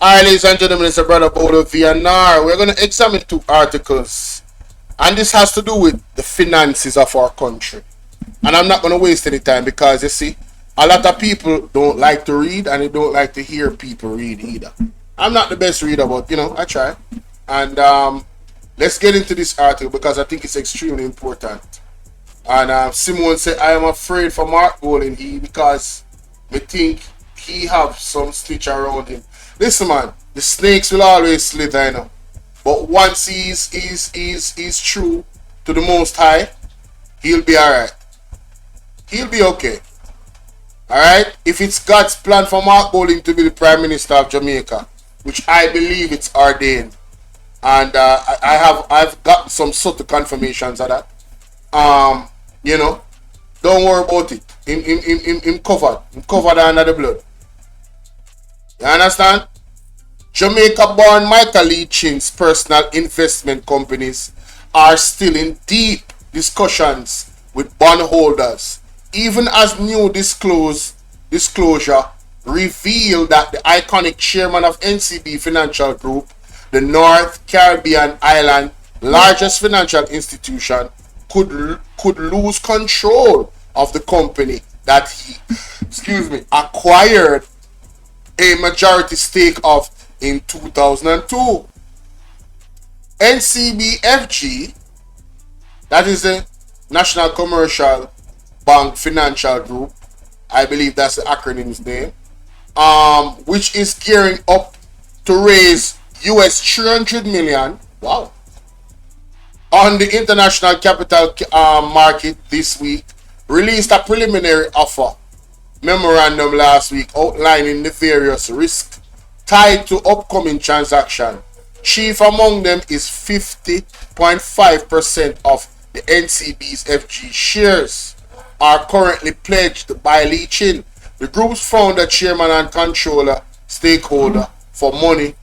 Alright, ladies and gentlemen, it's a brother Bolo VNR. We're going to examine two articles, and this has to do with the finances of our country. And I'm not going to waste any time because you see, a lot of people don't like to read and they don't like to hear people read either. I'm not the best reader, but I try. And let's get into this article because I think it's extremely important. And Simone said, I am afraid for Mark Golding because we think he have some stitch around him. Listen, man, the snakes will always slither, But once he's true to the Most High, he'll be alright. He'll be okay. Alright? If it's God's plan for Mark Golding to be the Prime Minister of Jamaica, which I believe it's ordained, and I've got some subtle confirmations of that. Don't worry about it. Him covered. Him covered under the blood. You understand? Jamaica-born Michael Lee Chin's personal investment companies are still in deep discussions with bondholders, even as new disclosure revealed that the iconic chairman of NCB Financial Group, the North Caribbean island largest financial institution, could lose control of the company that he acquired a majority stake of in 2002. NCBFG, that is the National Commercial Bank Financial Group, I believe that's the acronym's name, which is gearing up to raise US 300 million, wow, on the international capital market this week, released a preliminary offer memorandum last week outlining the various risks tied to upcoming transaction. Chief among them is 50.5% of the NCB's FG shares are currently pledged by Lee Chin, the group's founder, chairman, and controller stakeholder, for money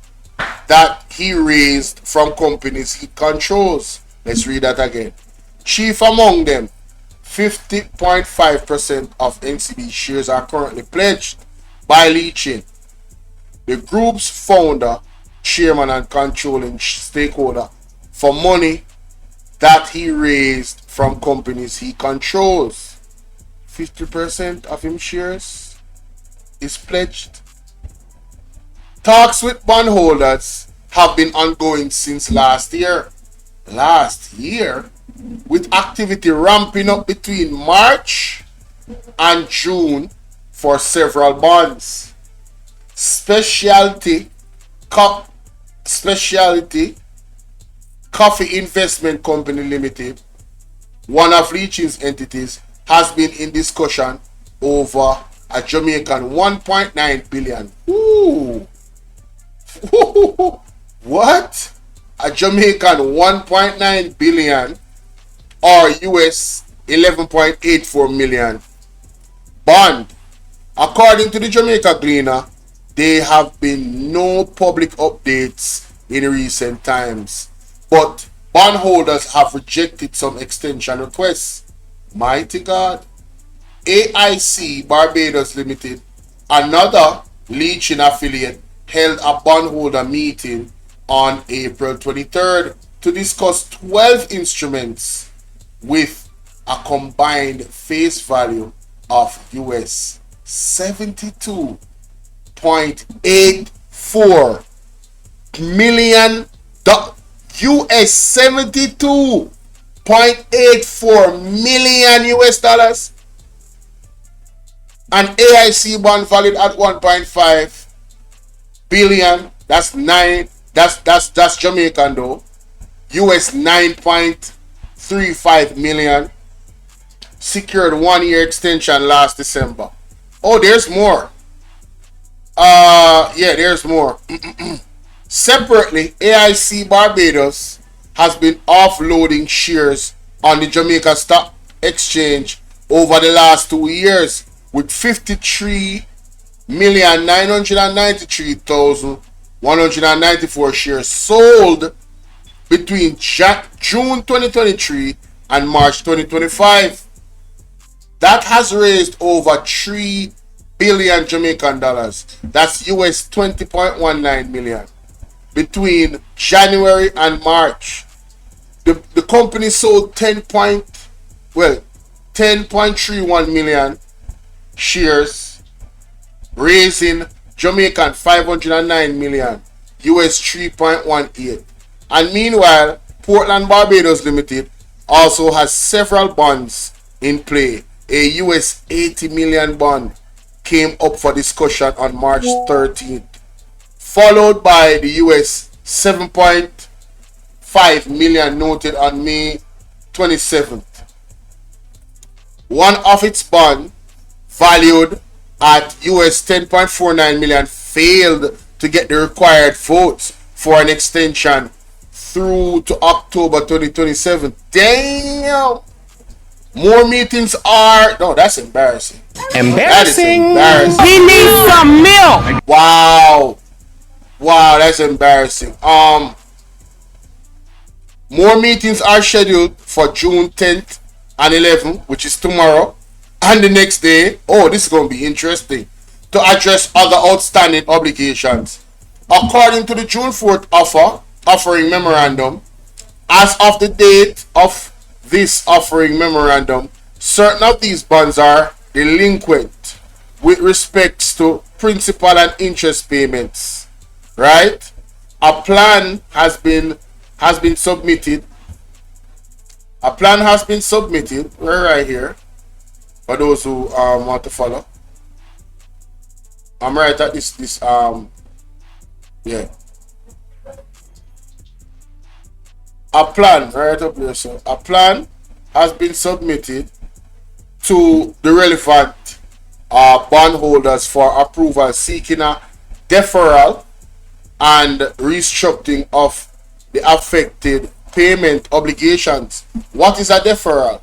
that he raised from companies he controls. Let's read that again. Chief among them, 50.5% of NCB shares are currently pledged by Lee Chin, the group's founder, chairman, and controlling stakeholder, for money that he raised from companies he controls. 50% of his shares is pledged. Talks with bondholders have been ongoing since last year, with activity ramping up between March and June for several bonds. Specialty Coffee Investment Company Limited, one of Lee Chin's entities, has been in discussion over a Jamaican 1.9 billion. Ooh. What? A Jamaican 1.9 billion or US 11.84 million bond. According to the Jamaica Gleaner, there have been no public updates in recent times, but bondholders have rejected some extension requests. Mighty God. AIC Barbados Limited, another Lee Chin affiliate, held a bondholder meeting on April 23rd to discuss 12 instruments with a combined face value of US 72.84 million. US 72.84 million US dollars. An AIC bond valued at 1.5 billion. That's Jamaican though. US 9.35 million. Secured 1-year extension last December. Oh, there's more. There's more. Separately, AIC Barbados has been offloading shares on the Jamaica Stock Exchange over the last 2 years, with 53,993,194 shares sold between June 2023 and March 2025. That has raised over $3 billion Jamaican dollars. That's US 20.19 million between January and March. The company sold 10.31 million shares, raising Jamaican 509 million, US 3.18. And meanwhile, Portland Barbados Limited also has several bonds in play. A US 80 million bond came up for discussion on March 13th, followed by the US 7.5 million noted on May 27th. One of its bonds, valued at US 10.49 million, failed to get the required votes for an extension through to October 2027. Damn! More meetings are... No, that's embarrassing. That is embarrassing. He needs some milk. Wow. Wow, that's embarrassing. More meetings are scheduled for June 10th and 11th, which is tomorrow, and the next day. Oh, this is going to be interesting, to address other outstanding obligations. According to the June 4th offering memorandum, as of the date of this offering memorandum, certain of these bonds are delinquent with respects to principal and interest payments. Right? A plan has been submitted. A plan has been submitted. We're right here. For those who want to follow. I'm right at this yeah. A plan right up here, so a plan has been submitted to the relevant bondholders for approval, seeking a deferral and restructuring of the affected payment obligations. What is a deferral?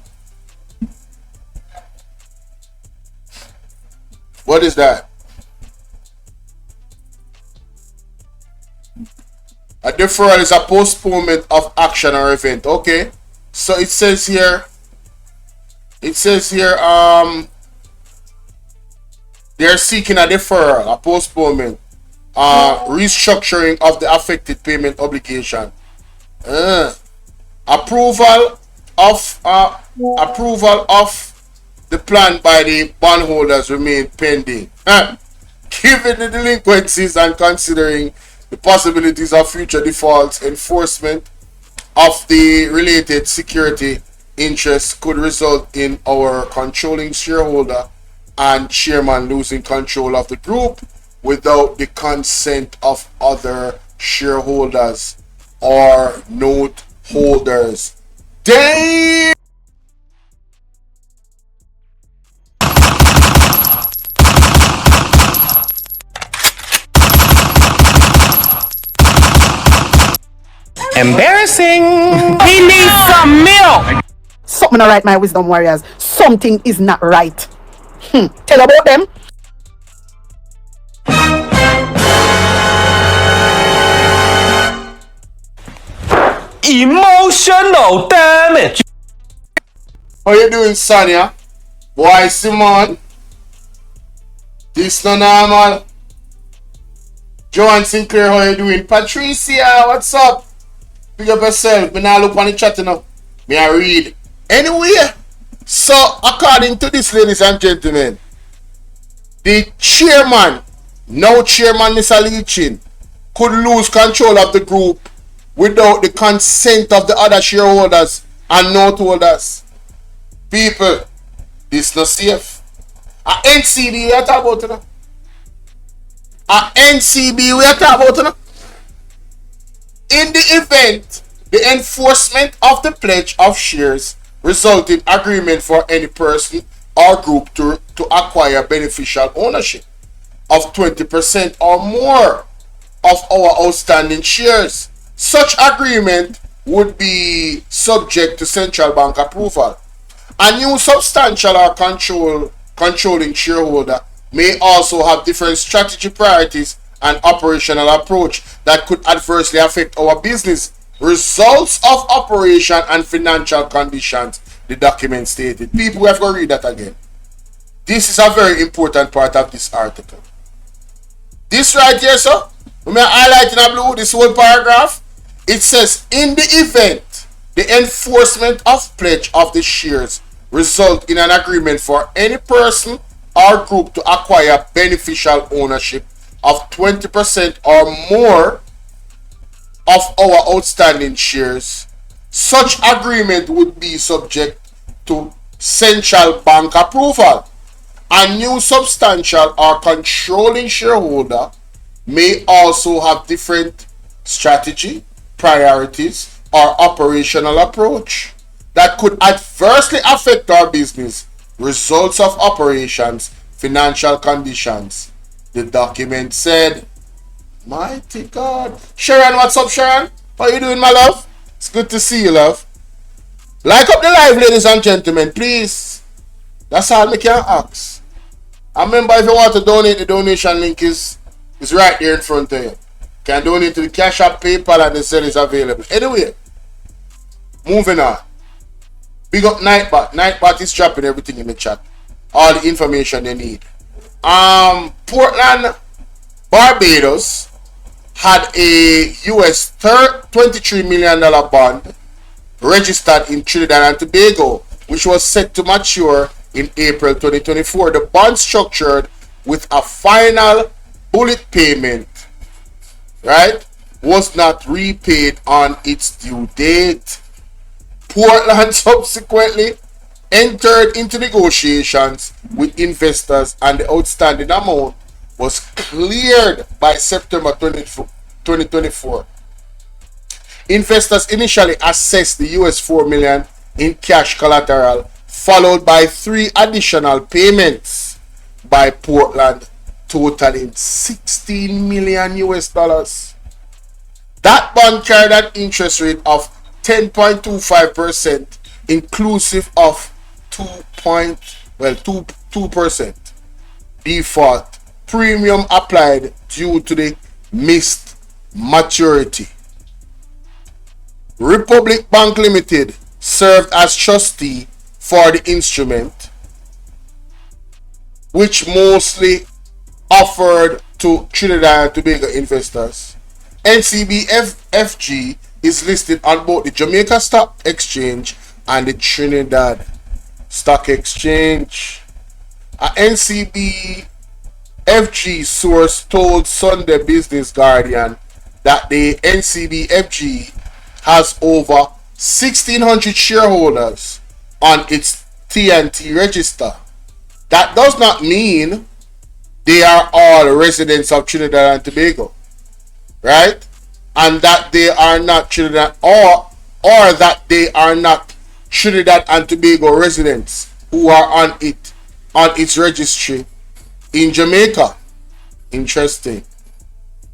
What is that? A deferral is a postponement of action or event. Okay. So it says here, they're seeking a deferral, a postponement, restructuring of the affected payment obligation. Approval of the plan by the bondholders remain pending. Given the delinquencies and considering the possibilities of future defaults, enforcement of the related security interests could result in our controlling shareholder and chairman losing control of the group without the consent of other shareholders or note holders. Damn! Embarrassing. He needs some milk. Something not right, my wisdom warriors. Something is not right. Tell about them. Emotional damage. How you doing, Sonia? Boy, Simon. This no normal. Joan Sinclair, how you doing? Patricia, what's up? Pick up yourself. Me now look on the chat now. Me I read. Anyway, so according to this, ladies and gentlemen, the chairman, now chairman Mr. Leachin, could lose control of the group without the consent of the other shareholders and note holders. People, this not safe. A NCB we are talking about now. A NCB we are talking about now. In the event, the enforcement of the pledge of shares result in agreement for any person or group to acquire beneficial ownership of 20% or more of our outstanding shares. Such agreement would be subject to central bank approval. A new substantial or controlling shareholder may also have different strategy priorities and operational approach that could adversely affect our business results of operation and financial conditions, the document stated. People, we have to read that again. This is a very important part of this article. This right here, sir, when I highlight in blue, this whole paragraph, it says, in the event the enforcement of pledge of the shares result in an agreement for any person or group to acquire beneficial ownership of 20% or more of our outstanding shares, such agreement would be subject to central bank approval. A new substantial or controlling shareholder may also have different strategy, priorities, or operational approach that could adversely affect our business, results of operations, financial conditions. The document said, mighty God. Sharon, what's up, Sharon? How you doing, my love? It's good to see you, love. Like up the live, ladies and gentlemen, please. That's all I can ask. And remember, if you want to donate, the donation link is right there in front of you. You can donate to the Cash App, PayPal, and the cell is available. Anyway, moving on. Big up Nightbot. Nightbot is dropping everything in the chat. All the information you need. Portland, Barbados had a US $23 million bond registered in Trinidad and Tobago, which was set to mature in April 2024. The bond structured with a final bullet payment, right, was not repaid on its due date. Portland subsequently entered into negotiations with investors and the outstanding amount was cleared by September 2024. Investors initially assessed the US $4 million in cash collateral, followed by 3 additional payments by Portland, totaling $16 million US dollars. That bond carried an interest rate of 10.25%, inclusive of 2% default premium applied due to the missed maturity. Republic Bank Limited served as trustee for the instrument, which mostly offered to Trinidad and Tobago investors. NCBFG is listed on both the Jamaica Stock Exchange and the Trinidad Stock Exchange. A NCBFG source told Sunday Business Guardian that the NCBFG has over 1,600 shareholders on its TNT register. That does not mean they are all residents of Trinidad and Tobago, right? And that they are not Trinidad or that they are not Trinidad and Tobago residents who are on its registry in Jamaica. Interesting.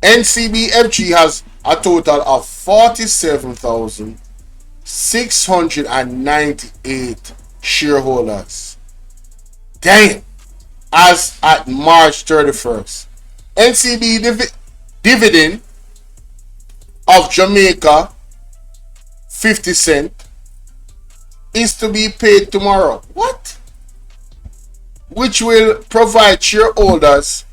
NCBFG has a total of 47,698 shareholders. Damn. As at March 31st. NCB dividend of Jamaica 50 cents is to be paid tomorrow. What? Which will provide shareholders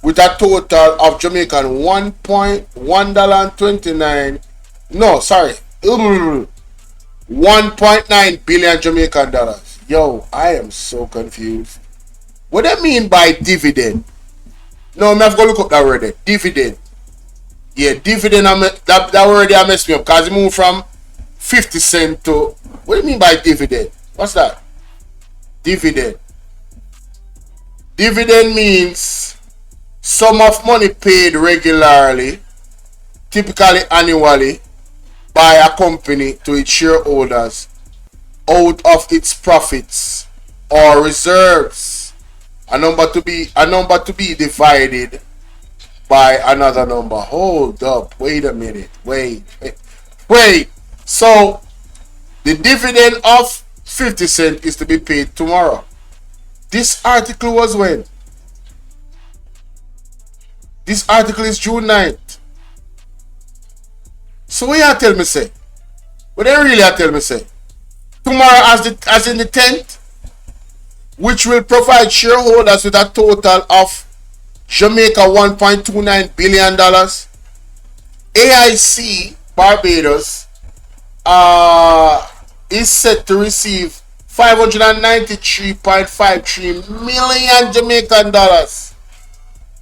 with a total of Jamaican $1.9 billion Jamaican dollars. Yo, I am so confused. What do I mean by dividend? No, I'm have to go look up that word there. Dividend. Yeah, dividend, that already messed me up because it moved from 50 cents to, what do you mean by dividend? What's that? Dividend. Dividend means sum of money paid regularly, typically annually, by a company to its shareholders out of its profits or reserves. A number to be divided by another number. Hold up. Wait a minute. Wait. So the dividend of 50 cents is to be paid tomorrow. This article was when? This article is June 9th. So what you tell me say? What they really tell me say? Tomorrow as in the 10th? which will provide shareholders with a total of Jamaica $1.29 billion. AIC Barbados is set to receive 593.53 million Jamaican dollars.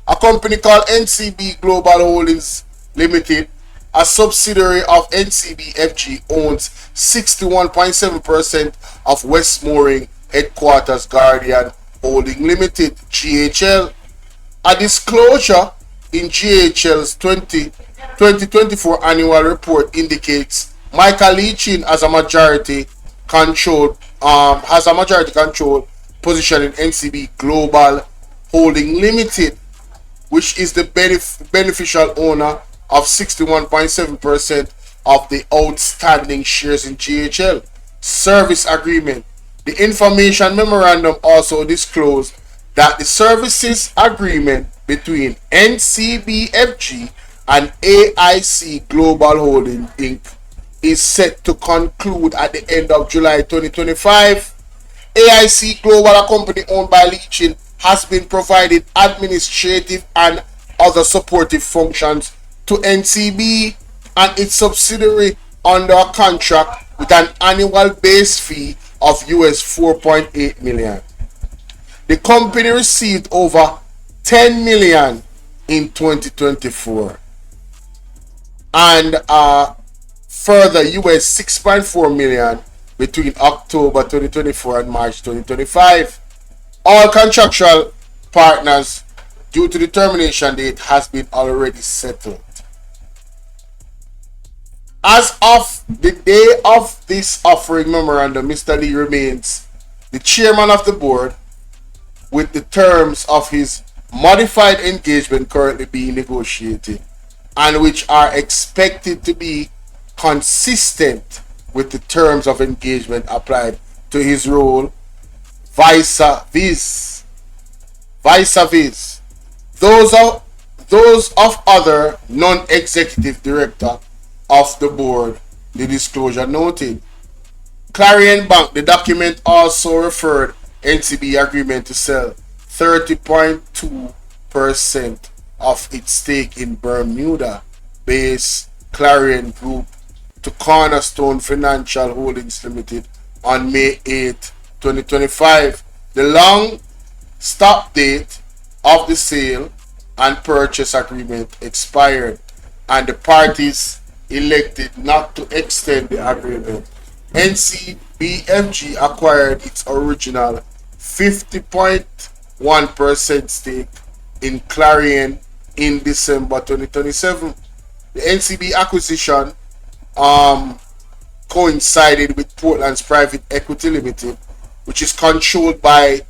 A company called NCB Global Holdings Limited, a subsidiary of NCBFG, owns 61.7% of Westmoreland Headquarters Guardian Holding Limited, GHL. A disclosure in GHL's 2024 annual report indicates Michael Leachin has a majority control position in NCB Global Holding Limited, which is the beneficial owner of 61.7% of the outstanding shares in GHL. Service agreement. The information memorandum also disclosed that the services agreement between NCBFG and AIC Global Holding Inc. is set to conclude at the end of July 2025. AIC Global, a company owned by Leachin, has been provided administrative and other supportive functions to NCB and its subsidiary under a contract with an annual base fee of US $4.8 million. The company received over $10 million in 2024 and further US $6.4 million between October 2024 and March 2025. All contractual partners due to the termination date has been already settled. As of the day of this offering memorandum, Mr. Lee remains the chairman of the board, with the terms of his modified engagement currently being negotiated and which are expected to be consistent with the terms of engagement applied to his role vis-a-vis those of other non-executive director of the board, the disclosure noted. Clarion Bank, the document also referred NCB agreement to sell 30.2% of its stake in Bermuda-based Clarion Group to Cornerstone Financial Holdings Limited on May 8, 2025. The long stop date of the sale and purchase agreement expired, and the parties elected not to extend the agreement. NCBFG acquired its original 50.1% stake in Clarion in December 2027. The NCB acquisition coincided with Portland's Private Equity Limited, which is controlled by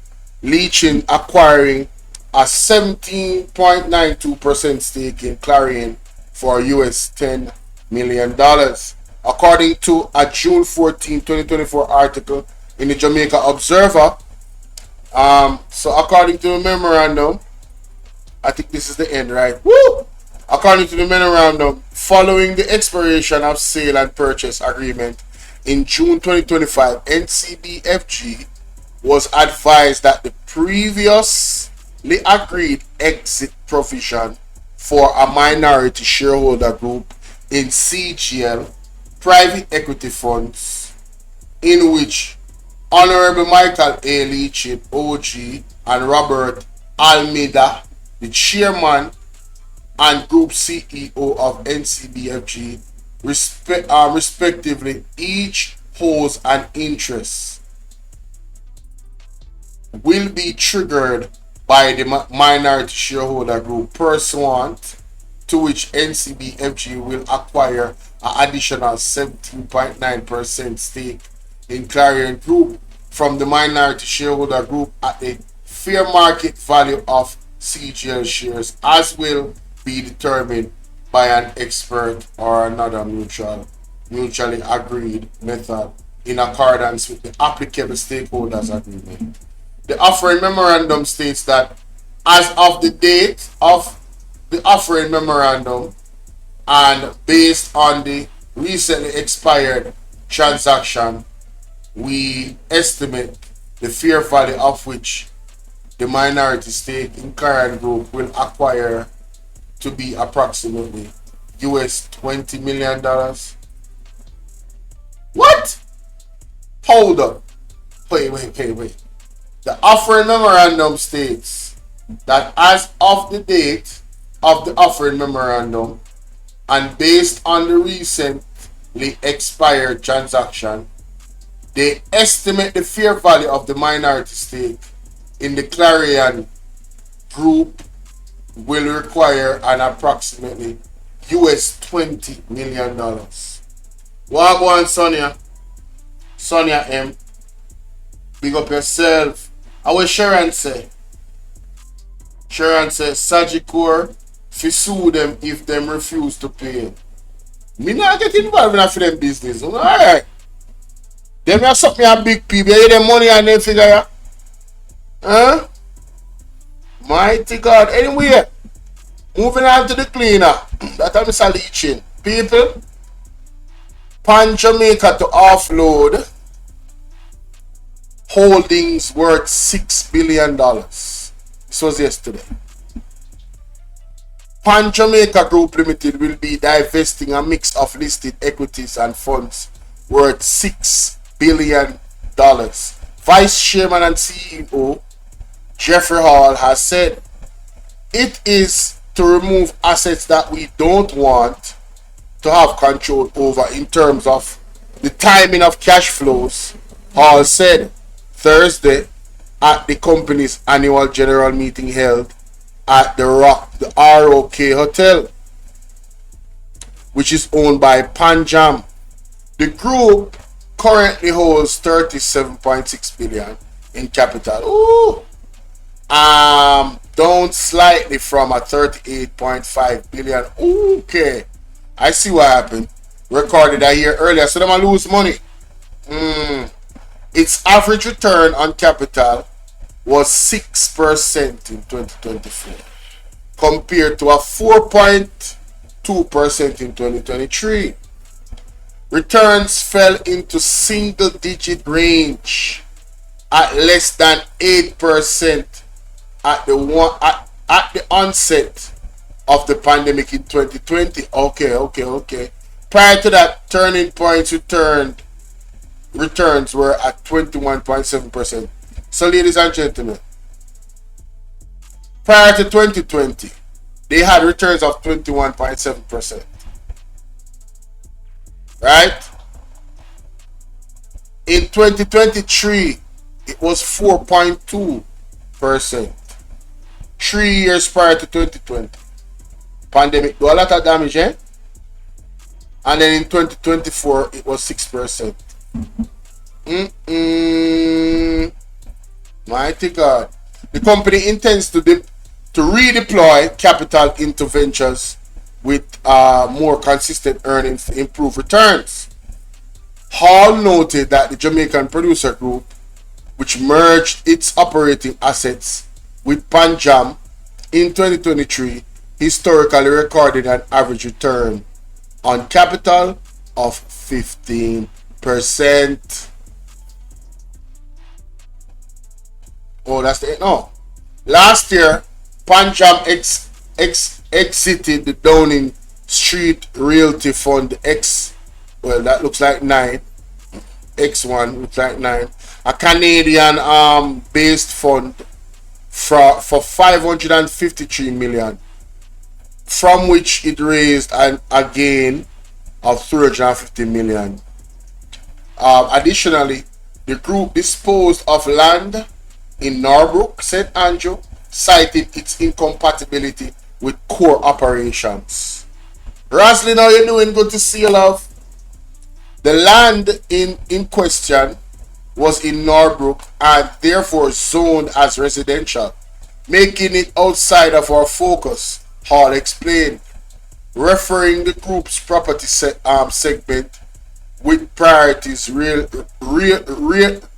Leachin, acquiring a 17.92% stake in Clarion for US $10 million. According to a June 14, 2024 article in the Jamaica Observer, so according to the memorandum, I think this is the end, right? Woo! According to the memorandum, following the expiration of sale and purchase agreement in June 2025, NCBFG was advised that the previously agreed exit provision for a minority shareholder group in CGL private equity funds, in which Honorable Michael A. Leachin, OG, and Robert Almeida, the chairman and group CEO of NCBFG, respectively, each holds an interest, will be triggered by the minority shareholder group, pursuant to which NCBFG will acquire an additional 17.9% stake in Clarion Group from the minority shareholder group at the fair market value of CGL shares, as will be determined by an expert or another mutually agreed method in accordance with the applicable stakeholders agreement. The offering memorandum states that as of the date of the offering memorandum and based on the recently expired transaction, we estimate the fair value of which the minority stake in Clarion Group will acquire to be approximately US $20 million. What? Hold up. Wait. The offering memorandum states that as of the date of the offering memorandum and based on the recently expired transaction, they estimate the fair value of the minority stake in the Clarion Group will require an approximately US $20 million. What on, Sonia? Sonia M. Big up yourself. I will Sharon say. Sharon says Sagicor fi sue them if them refuse to pay. Me not get involved in for them business. Alright. Them have something a big people. You them money and they figure ya. Huh? Mighty God. Anyway, moving on to the cleaner. That I'm leaching. People, Pan Jamaica to offload holdings worth $6 billion. This was yesterday. Pan Jamaica Group Limited will be divesting a mix of listed equities and funds worth $6 billion. Vice Chairman and CEO Jeffrey Hall has said it is to remove assets that we don't want to have control over in terms of the timing of cash flows. Hall said Thursday at the company's annual general meeting held at the ROK Hotel, which is owned by Panjam. The group currently holds 37.6 billion in capital. Ooh. Down slightly from a 38.5 billion. Okay. I see what happened. Recorded a year earlier, so them lose money. Its average return on capital was 6% in 2024, compared to a 4.2% in 2023. Returns fell into single-digit range at less than 8% at the onset of the pandemic in 2020. Okay. Prior to that, turning points returns were at 21.7%. So, ladies and gentlemen, prior to 2020, they had returns of 21.7%. Right? In 2023, it was 4.2%. 3 years prior to 2020. Pandemic do a lot of damage, eh? And then in 2024, it was 6%. Mighty God. The company intends to redeploy capital into ventures with more consistent earnings to improve returns. Hall noted that the Jamaican Producer Group, which merged its operating assets with Panjam in 2023, historically recorded an average return on capital of 15%. Oh, that's the no. Last year, Panjam exited the Downing Street Realty Fund X. Well, that looks like 9. X1 looks like 9. A Canadian based fund for 553 million, from which it raised a gain of 350 million. Additionally, the group disposed of land in Norbrook, St. Andrew, citing its incompatibility with core operations. Raslin, how you doing? Good to see you, love. The land in question was in Norbrook and therefore zoned as residential, making it outside of our focus, Hall explained, referring the group's property segment with priorities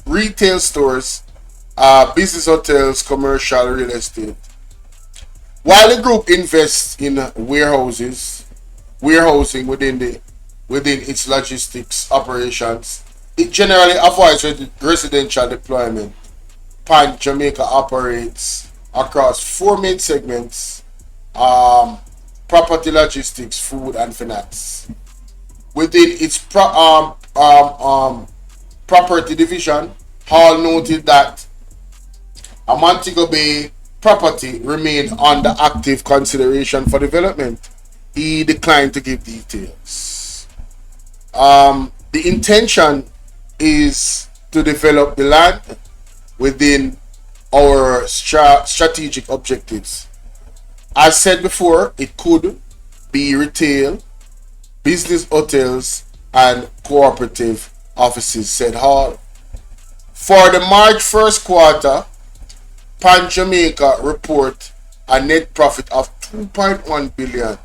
retail stores, business hotels, commercial real estate. While the group invests in warehousing within its logistics operations, it generally avoids residential deployment Pan Jamaica operates across four main segments: property, logistics, food, and finance. Within its property division, Hall noted that a Montego Bay property remained under active consideration for development. He declined to give details. The intention is to develop the land within our strategic objectives. As said before, it could be retail, business hotels, and cooperative offices, said Hall. For the March first quarter, Pan Jamaica report a net profit of 2.1 billion,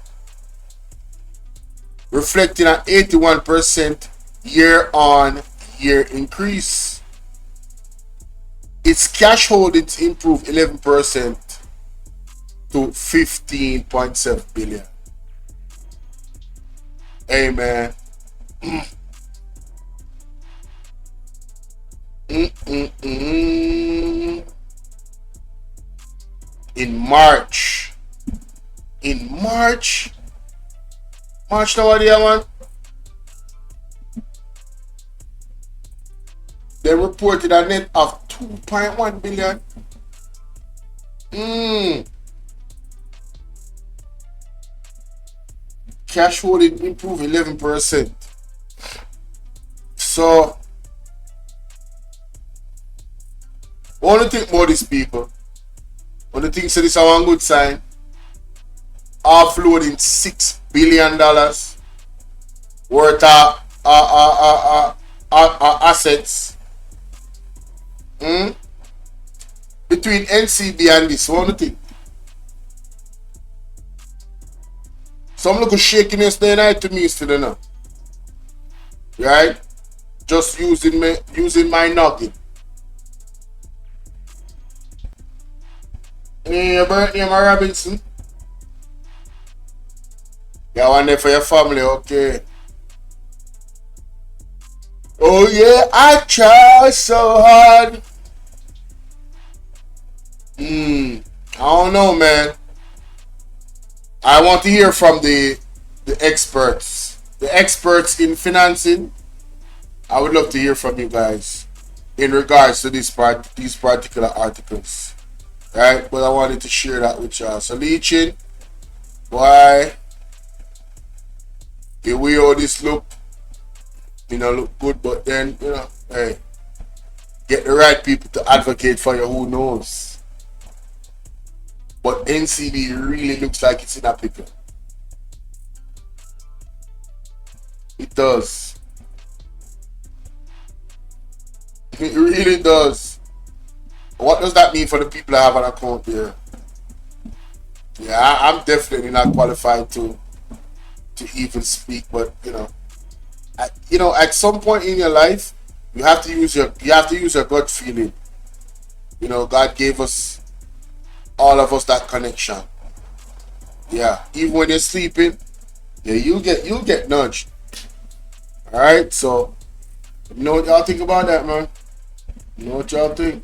reflecting an 81% year-on-year increase. Its cash holdings improved 11% to 15.7 billion. Amen. In March now what day, man? They reported a net of 2.1 billion. Cash holding improved 11%. So, I want to think about these people. I want to think so this is one good sign. Offloading $6 billion worth of assets between NCB and this. I want to think. Some look shakiness there night to me still now. Right? Just using my noggin. Your birthday, my Robinson. Yeah, one day for your family, okay. Oh yeah, I try so hard. I don't know, man. I want to hear from the experts. The experts in financing. I would love to hear from you guys in regards to these particular articles. Right? But I wanted to share that with y'all. So Leechin, why? The way all this look, look good, but then, hey, get the right people to advocate for you, who knows. But NCB really looks like it's in a pickle. It does. It really does. What does that mean for the people that have an account there? Yeah, I'm definitely not qualified to even speak, but at some point in your life, you have to use your gut feeling. God gave us, all of us, that connection. Yeah, even when you're sleeping, yeah, you'll get nudged. All right, so you know what y'all think about that, man? You know what y'all think?